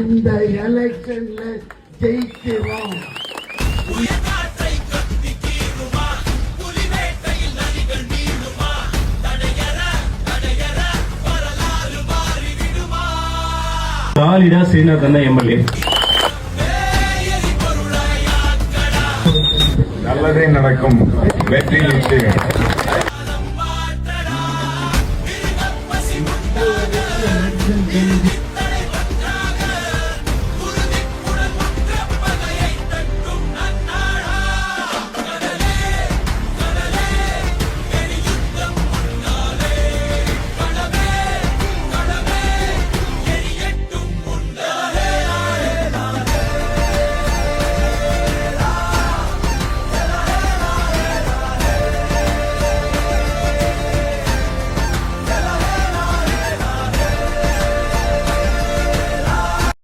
இந்த எலெக்ஷன்ல ஜெயிக்கிறோம். சாலிடா ஸ்ரீநாத் அண்ணா எம்எல்ஏ. நல்லதே நடக்கும். வெற்றி நிச்சயம்.